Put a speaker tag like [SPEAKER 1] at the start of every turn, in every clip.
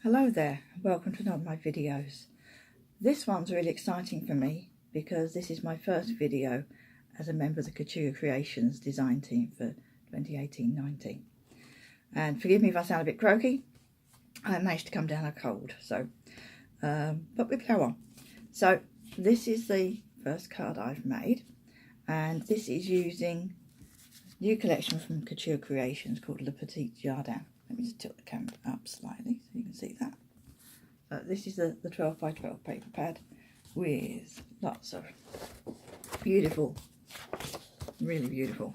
[SPEAKER 1] Hello there, welcome to another of my videos. This one's really exciting for me because this is my first video as a member of the Couture Creations design team for 2018-19. And forgive me if I sound a bit croaky, I managed to come down a cold, so but we plough on. So this is the first card I've made, and this is using a new collection from Couture Creations called the Petit Jardin. Let me just tilt the camera up slightly so you can see that. This is the 12 by 12 paper pad with lots of beautiful, really beautiful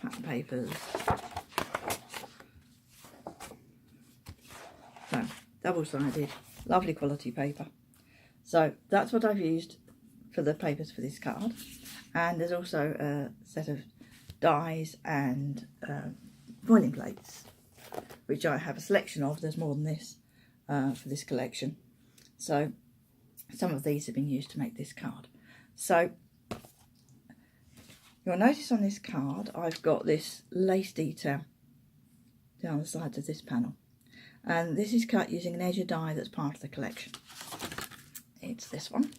[SPEAKER 1] pattern papers. So, double-sided, lovely quality paper. So that's what I've used for the papers for this card. And there's also a set of dies and foiling plates, which I have a selection of. There's more than this for this collection. So some of these have been used to make this card. So you'll notice on this card I've got this lace detail down the sides of this panel. And this is cut using an edge of die that's part of the collection. It's this one.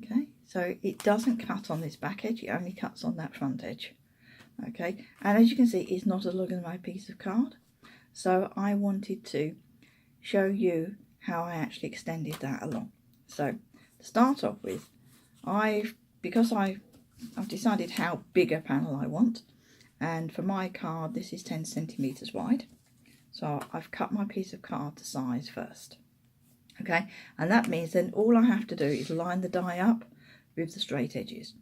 [SPEAKER 1] Okay, so it doesn't cut on this back edge, it only cuts on that front edge. Okay, and as you can see, it's not as long as my piece of card, so I wanted to show you how I actually extended that along. So to start off with, I've decided how big a panel I want, and for my card this is 10 centimeters wide, so I've cut my piece of card to size first. Okay, and that means then all I have to do is line the die up with the straight edges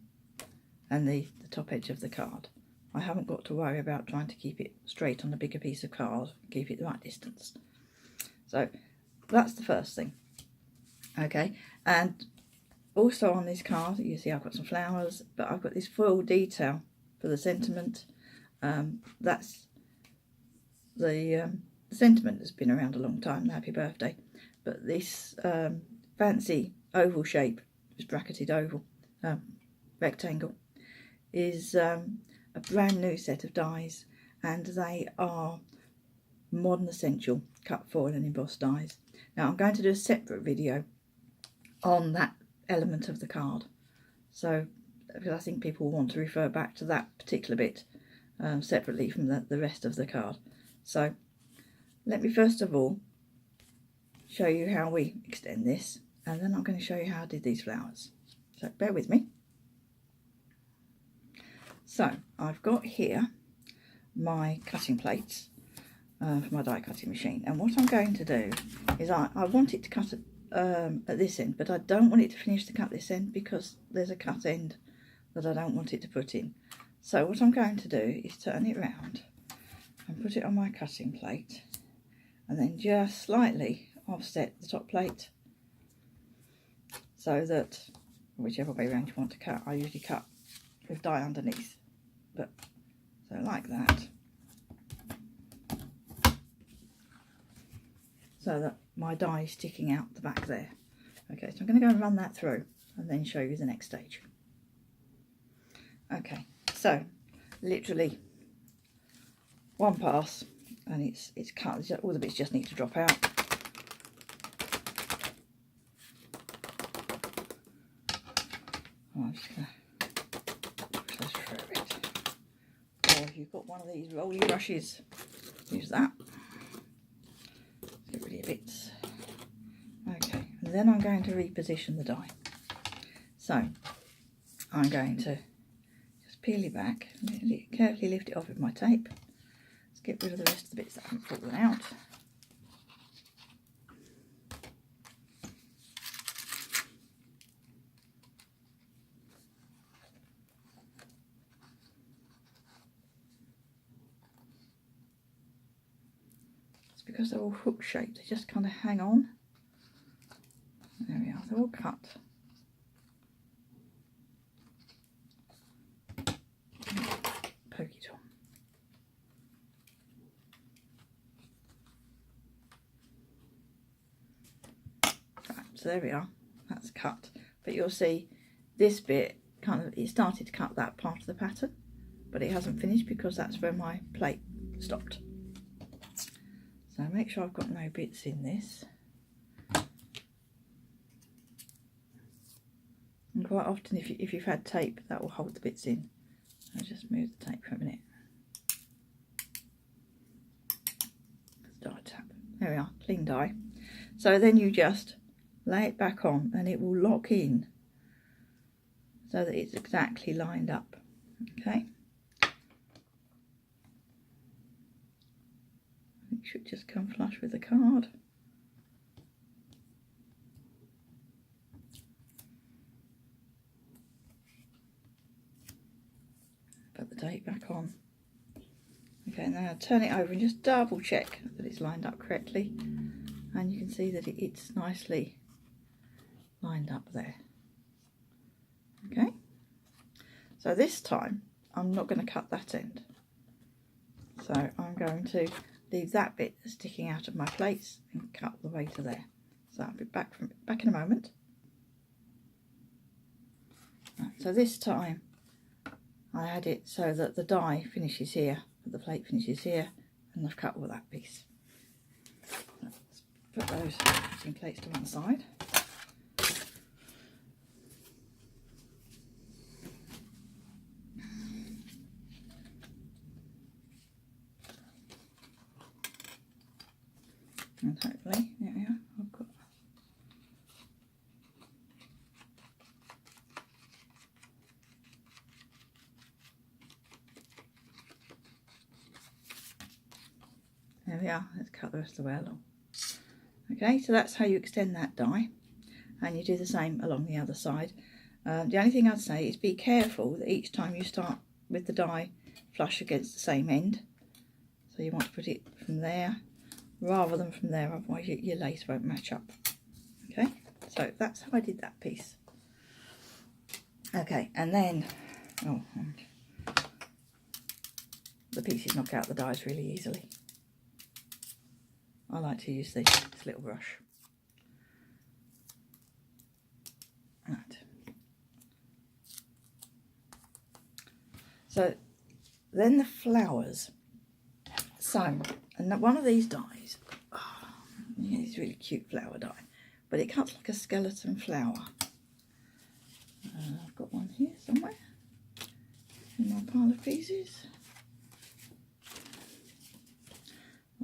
[SPEAKER 1] and the top edge of the card. I haven't got to worry about trying to keep it straight on a bigger piece of card, keep it the right distance. So that's the first thing. Okay, and also on this card, you see I've got some flowers, but I've got this foil detail for the sentiment. That's the sentiment that's been around a long time, happy birthday. But this fancy oval shape, this bracketed oval, rectangle, is a brand new set of dies, and they are modern essential cut foil and embossed dies. Now I'm going to do a separate video on that element of the card, so because I think people want to refer back to that particular bit separately from the rest of the card. So let me first of all show you how we extend this, and then I'm going to show you how I did these flowers. So bear with me. So I've got here my cutting plates for my die cutting machine, and what I'm going to do is I want it to cut at this end, but I don't want it to finish to cut this end because there's a cut end that I don't want it to put in. So what I'm going to do is turn it round and put it on my cutting plate, and then just slightly offset the top plate so that whichever way around you want to cut, I usually cut with die underneath, but so like that, so that my die is sticking out the back there. Okay, so I'm going to go and run that through and then show you the next stage. Okay, so literally one pass and it's cut. All the bits just need to drop out. I'm just going to push through it. Or if you've got one of these rolly brushes, use that. Get rid of bits. Okay, and then I'm going to reposition the die. So I'm going to just peel it back, carefully lift it off with my tape. Let's get rid of the rest of the bits that haven't fallen out. Because they're all hook shaped, they just kind of hang on. There we are, they're all cut. Poke it on. Right, so there we are, that's cut. But you'll see this bit it started to cut that part of the pattern, but it hasn't finished because that's where my plate stopped. So make sure I've got no bits in this. And quite often if you've had tape, that will hold the bits in. I'll just move the tape for a minute. Die tap. There we are, clean die. So then you just lay it back on and it will lock in so that it's exactly lined up. Okay. It should just come flush with the card. Put the date back on. Okay, now turn it over and just double check that it's lined up correctly. And you can see that it's nicely lined up there. Okay, so this time I'm not going to cut that end. So I'm going to leave that bit sticking out of my plates and cut the way to there. So I'll be back in a moment. Right, so this time I had it so that the die finishes here, the plate finishes here, and I've cut all that piece. Let's put those cutting plates to one side. And hopefully, there we are, I've got there we are, let's cut the rest of the way along. Okay, so that's how you extend that die, and you do the same along the other side. The only thing I'd say is be careful that each time you start with the die flush against the same end. So you want to put it from there rather than from there, otherwise your lace won't match up. Okay, so that's how I did that piece. Okay, and then the pieces knock out the dies really easily. I like to use this little brush. Right. So then the flowers. So, and one of these dies, it's a really cute flower die, but it cuts like a skeleton flower. I've got one here somewhere in my pile of pieces.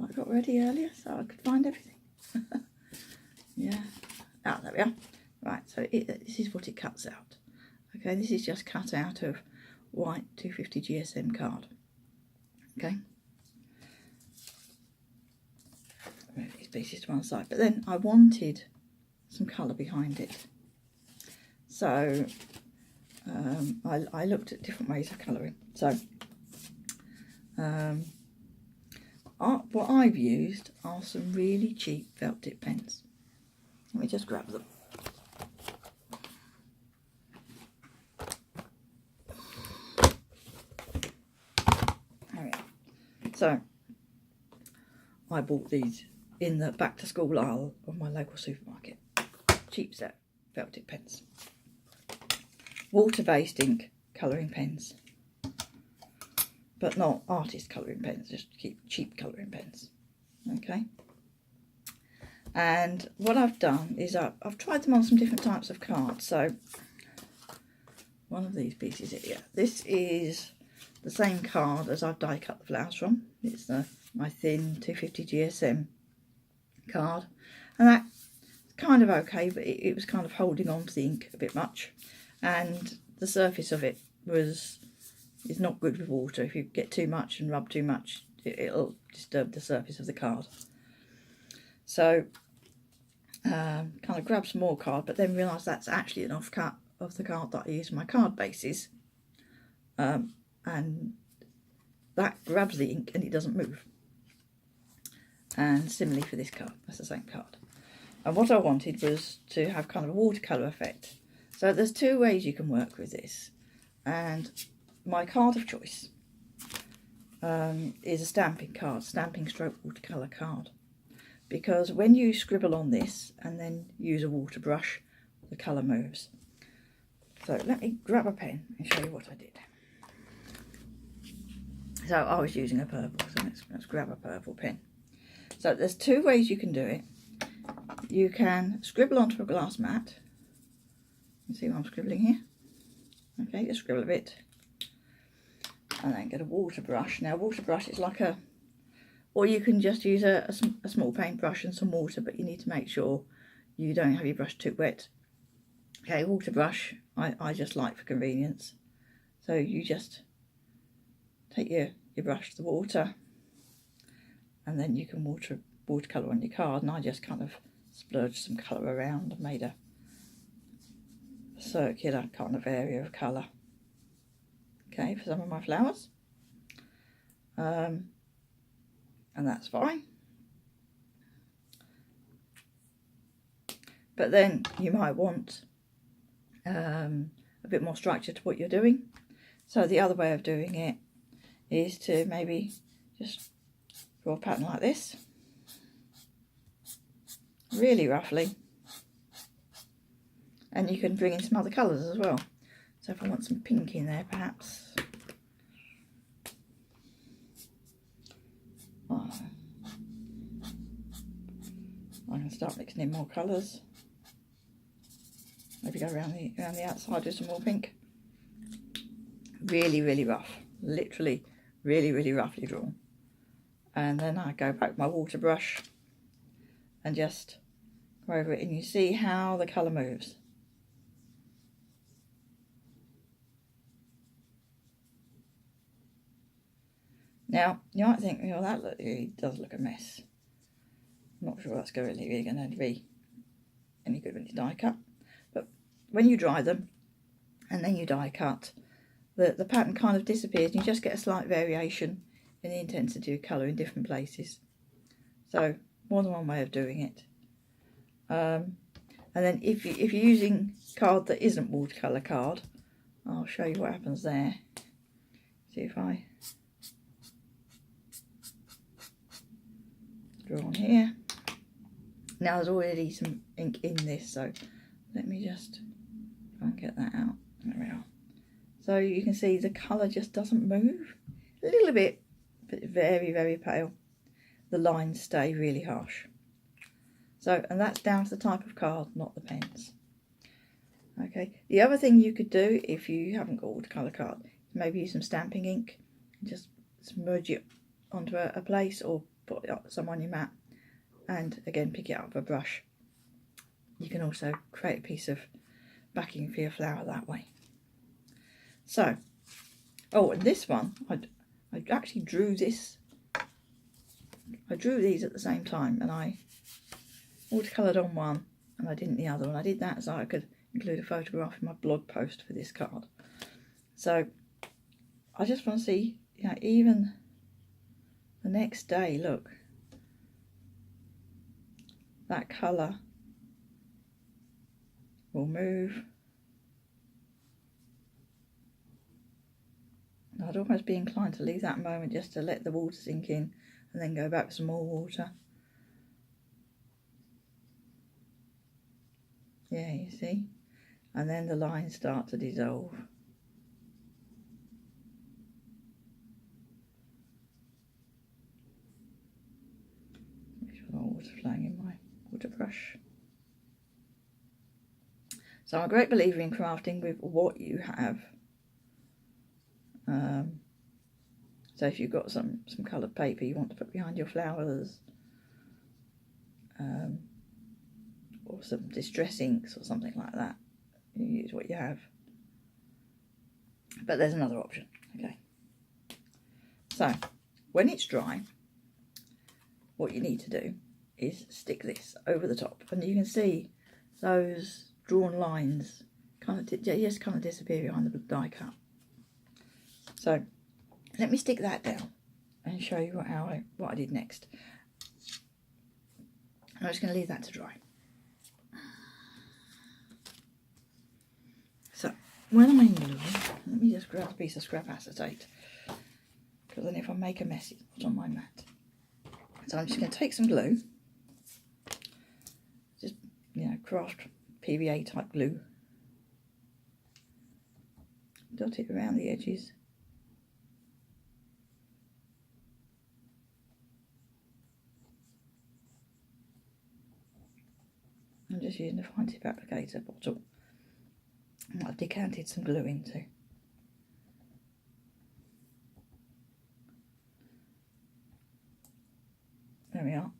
[SPEAKER 1] I got ready earlier so I could find everything. Yeah. Ah, there we are. Right, so this is what it cuts out. Okay, this is just cut out of white 250 GSM card. Okay. Move these pieces to one side. But then I wanted some colour behind it. So I looked at different ways of colouring. So what I've used are some really cheap felt tip pens. Let me just grab them. There we are. So I bought these in the back to school aisle of my local supermarket. Cheap set felt tip pens. Water-based ink colouring pens. But not artist colouring pens, just cheap colouring pens. Okay. And what I've done is I've tried them on some different types of cards. So one of these pieces here, this is the same card as I've die cut the flowers from. It's my thin 250 GSM card, and that's kind of okay, but it was kind of holding on to the ink a bit much, and the surface of it is not good with water. If you get too much and rub too much, it'll disturb the surface of the card. So kind of grab some more card, but then realise that's actually an offcut of the card that I use for my card bases, and that grabs the ink and it doesn't move. And similarly for this card, that's the same card. And what I wanted was to have kind of a watercolour effect. So there's two ways you can work with this, and my card of choice is a stamping card, stamping stroke watercolour card, because when you scribble on this and then use a water brush, the colour moves. So let me grab a pen and show you what I did. So I was using a purple, so let's grab a purple pen. So there's two ways you can do it. You can scribble onto a glass mat. You see what I'm scribbling here? Okay, just scribble a bit. And then get a water brush. Now, water brush is like a... Or you can just use a small paintbrush and some water, but you need to make sure you don't have your brush too wet. Okay, water brush, I just like for convenience. So you just take your brush to the water, and then you can watercolour on your card. And I just kind of splurged some colour around and made a circular kind of area of colour. Okay, for some of my flowers. And that's fine. But then you might want a bit more structure to what you're doing. So the other way of doing it is to maybe just draw a pattern like this, really roughly. And you can bring in some other colours as well. So if I want some pink in there, perhaps. I can start mixing in more colours. Maybe go around the outside with some more pink. Really, really rough. Literally, really, really roughly drawn. And then I go back with my water brush and just go over it, and you see how the colour moves. Now, you might think, well, that really does look a mess. I'm not sure that's really going to be any good when you die cut. But when you dry them and then you die cut, the pattern kind of disappears, and you just get a slight variation in the intensity of colour in different places. So, more than one way of doing it. And then if you're using card that isn't watercolour card, I'll show you what happens there. See if I draw on here. Now there's already some ink in this, so let me just try and get that out. There we are. So you can see the colour just doesn't move. A little bit, but very, very pale. The lines stay really harsh. So, and that's down to the type of card, not the pens. Okay, the other thing you could do if you haven't got watercolour card, maybe use some stamping ink and just smudge it onto a place, or put some on your mat, and again pick it up with a brush. You can also create a piece of backing for your flower that way. So, oh, and this one, I actually drew this. I drew these at the same time, and I watercoloured on one and I didn't the other one. I did that so I could include a photograph in my blog post for this card. So I just want to see, you know, even the next day, look, that colour will move. I'd almost be inclined to leave that moment just to let the water sink in and then go back with some more water. Yeah, you see? And then the lines start to dissolve. Make sure the water's flowing in my water brush. So I'm a great believer in crafting with what you have. So if you've got some coloured paper you want to put behind your flowers, or some distress inks or something like that, you use what you have. But there's another option. Okay, so when it's dry, what you need to do is stick this over the top, and you can see those drawn lines kind of just kind of disappear behind the die cut. So let me stick that down and show you what I did next. I'm just going to leave that to dry. So when I'm gluing, let me just grab a piece of scrap acetate, because then if I make a mess it's not on my mat. So I'm just going to take some glue, just, you know, craft PVA type glue, dot it around the edges. just using a fine tip applicator bottle. And I've decanted some glue into. There we are.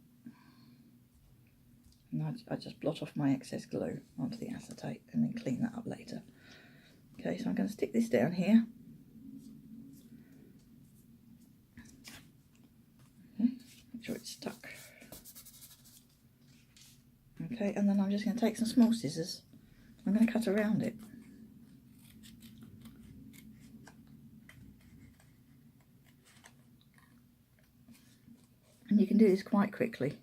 [SPEAKER 1] And I just blot off my excess glue onto the acetate and then clean that up later. Okay, so I'm going to stick this down here. Okay, make sure it's stuck. Okay, and then I'm just going to take some small scissors. I'm going to cut around it. And you can do this quite quickly.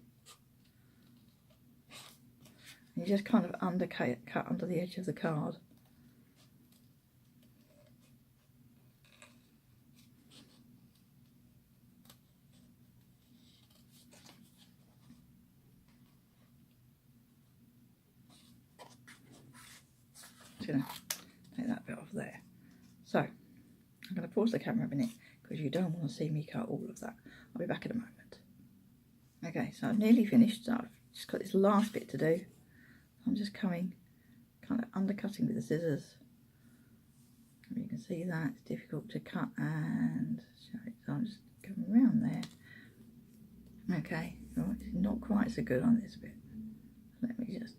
[SPEAKER 1] You just kind of undercut under the edge of the card. Just going to take that bit off there. So, I'm going to pause the camera a minute because you don't want to see me cut all of that. I'll be back in a moment. Okay, so I've nearly finished. So I've just got this last bit to do. I'm just kind of undercutting with the scissors. You can see that it's difficult to cut and show it. So I'm just coming around there. Okay, well, it's not quite so good on this bit. Let me just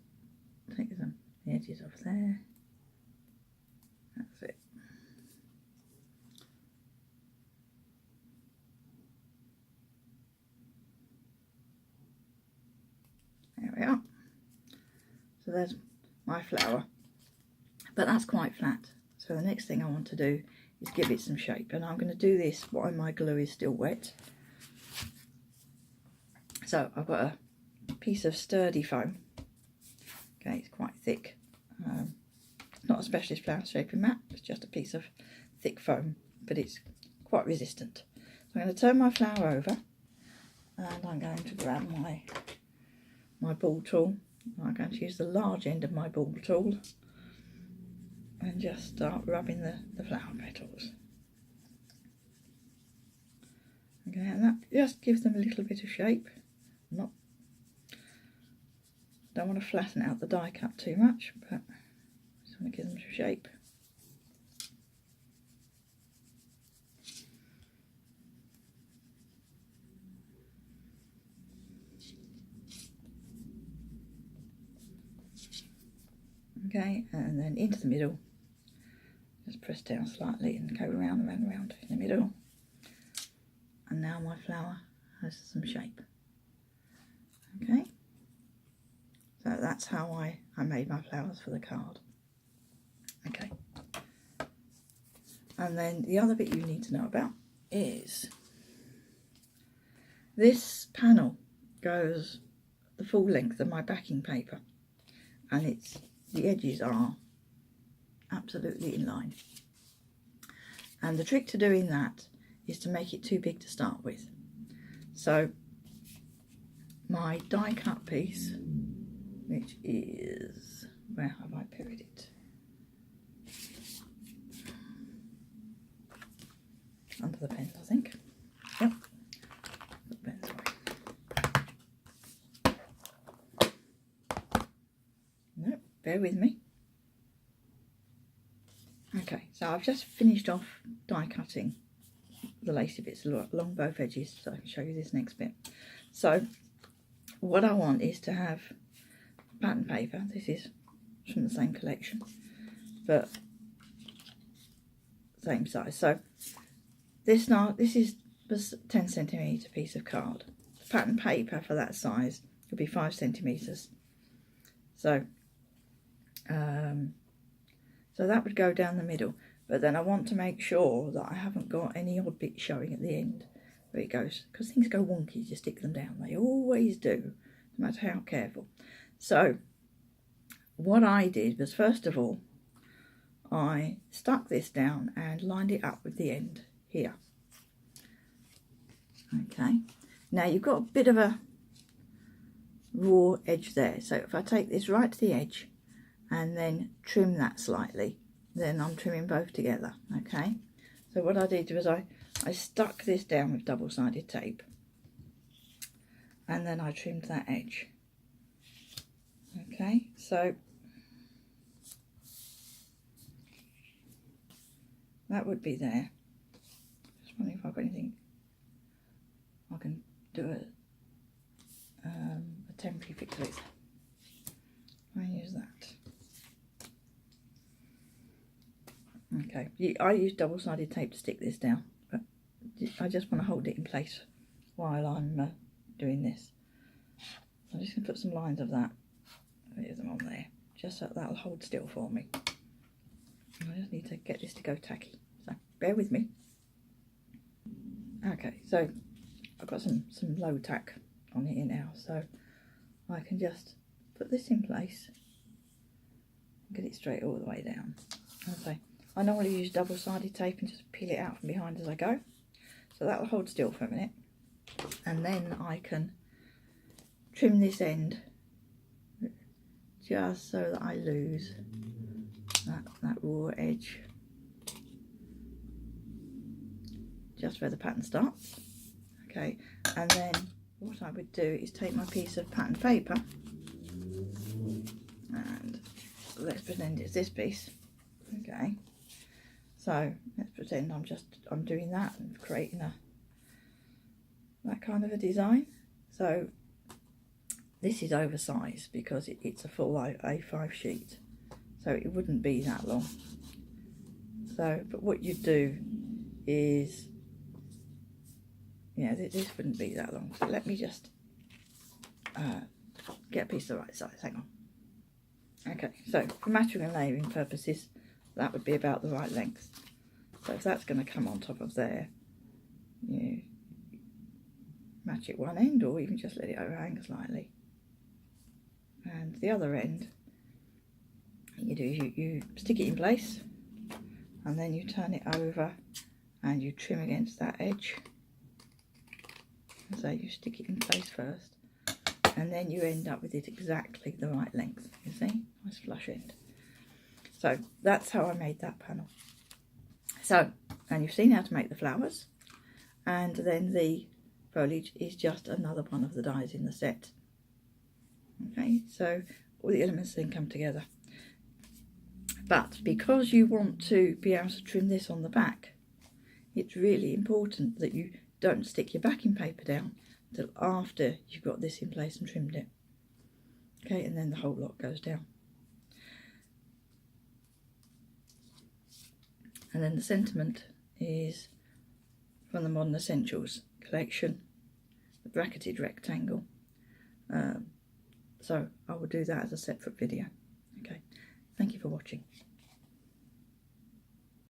[SPEAKER 1] take some edges off there. That's it. There we are. So there's my flower, but that's quite flat. So the next thing I want to do is give it some shape, and I'm going to do this while my glue is still wet. So I've got a piece of sturdy foam. Okay, it's quite thick. It's not a specialist flower shaping mat, it's just a piece of thick foam, but it's quite resistant. So I'm going to turn my flower over, and I'm going to grab my ball tool. I'm going to use the large end of my ball tool and just start rubbing the flower petals. Okay, and that just gives them a little bit of shape. Don't want to flatten out the die cut too much, but just want to give them some shape. Okay, and then into the middle, just press down slightly and go round and round and round in the middle. And now my flower has some shape. Okay, so that's how I made my flowers for the card. Okay, and then the other bit you need to know about is this panel goes the full length of my backing paper, and the edges are absolutely in line. And the trick to doing that is to make it too big to start with. So my die cut piece, which is, where have I put it? Under the pen, I think. Yep. The pen's away. No, bear with me. Okay, so I've just finished off die cutting the lacy bits along both edges, so I can show you this next bit. So what I want is to have pattern paper. This is from the same collection, but same size. So this is a 10 centimetre piece of card. The pattern paper for that size would be 5 centimetres. So so that would go down the middle, but then I want to make sure that I haven't got any odd bits showing at the end where it goes, because things go wonky if you stick them down. They always do, no matter how careful. So what I did was, first of all, I stuck this down and lined it up with the end here. Okay, now you've got a bit of a raw edge there, so if I take this right to the edge and then trim that slightly, then I'm trimming both together. Okay, so what I did was I stuck this down with double-sided tape, and then I trimmed that edge. Okay, so that would be there. Just wondering if I've got anything I can do a temporary fix with. I use that. Okay, I use double-sided tape to stick this down, but I just want to hold it in place while I'm doing this. I'm just going to put some lines of that, there's them on there, just so that'll hold still for me. I just need to get this to go tacky, so bear with me. Okay, so I've got some low tack on here now, so I can just put this in place and get it straight all the way down. Okay, I normally use double-sided tape and just peel it out from behind as I go, so that will hold still for a minute, and then I can trim this end just so that I lose that raw edge just where the pattern starts. Okay, and then what I would do is take my piece of pattern paper, and let's pretend it's this piece. Okay, so let's pretend I'm doing that and creating that kind of a design. So this is oversized because it's a full A5 sheet, so it wouldn't be that long. So, but what you do is, yeah, this wouldn't be that long. So let me just get a piece of the right size. Hang on. Okay, so for matching and layering purposes, that would be about the right length. So if that's going to come on top of there, you match it one end, or even just let it overhang slightly. And the other end, you stick it in place, and then you turn it over and you trim against that edge. So you stick it in place first, and then you end up with it exactly the right length. You see, nice flush end. So that's how I made that panel. So, and you've seen how to make the flowers, and then the foliage is just another one of the dies in the set. Okay, so all the elements then come together. But because you want to be able to trim this on the back, it's really important that you don't stick your backing paper down until after you've got this in place and trimmed it. Okay, and then the whole lot goes down. And then the sentiment is from the Modern Essentials collection, the bracketed rectangle. So I will do that as a separate video. Okay, thank you for watching.